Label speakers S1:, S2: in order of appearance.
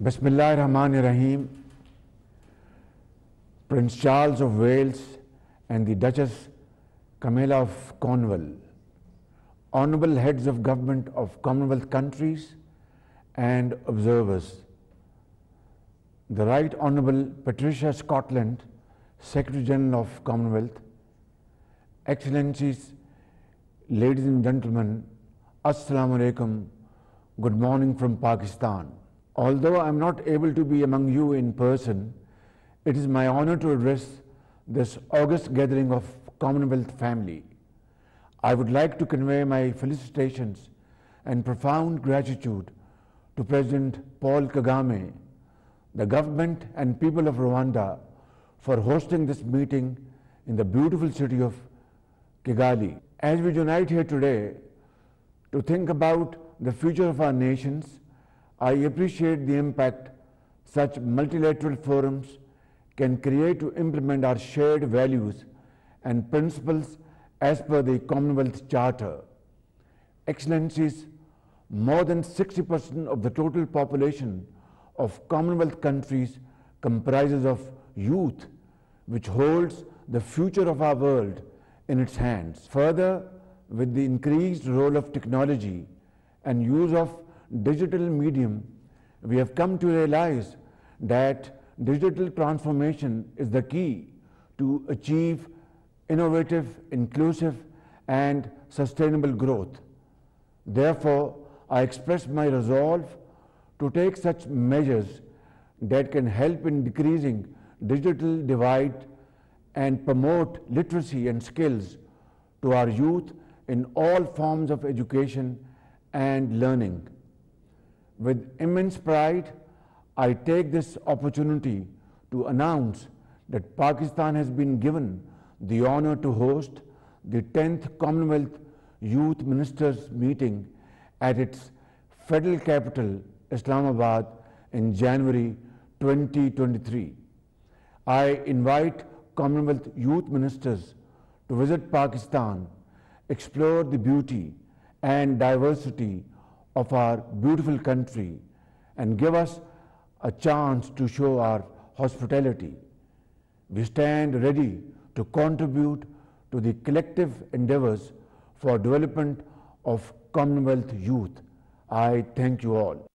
S1: Bismillahir-Rahmanir-Rahim. Prince Charles of Wales and the Duchess Camilla of Cornwall, honourable heads of government of Commonwealth countries and observers, the Right Honourable Patricia Scotland, Secretary General of Commonwealth, Excellencies, ladies and gentlemen, Assalamu alaikum, good morning from Pakistan. Although I am not able to be among you in person, it is my honour to address this august gathering of Commonwealth family. I would like to convey my felicitations and profound gratitude to President Paul Kagame, the government and people of Rwanda for hosting this meeting in the beautiful city of Kigali. As we unite here today to think about the future of our nations, I appreciate the impact such multilateral forums can create to implement our shared values and principles as per the Commonwealth Charter. Excellencies, more than 60% of the total population of Commonwealth countries comprises of youth, which holds the future of our world in its hands. Further, with the increased role of technology and use of digital medium, we have come to realize that digital transformation is the key to achieve innovative, inclusive and sustainable growth. Therefore, I express my resolve to take such measures that can help in decreasing digital divide and promote literacy and skills to our youth in all forms of education and learning. With immense pride, I take this opportunity to announce that Pakistan has been given the honour to host the 10th Commonwealth Youth Ministers meeting at its federal capital, Islamabad, in January 2023. I invite Commonwealth Youth Ministers to visit Pakistan, explore the beauty and diversity of our beautiful country, and give us a chance to show our hospitality. We stand ready to contribute to the collective endeavours for development of Commonwealth youth. I thank you all.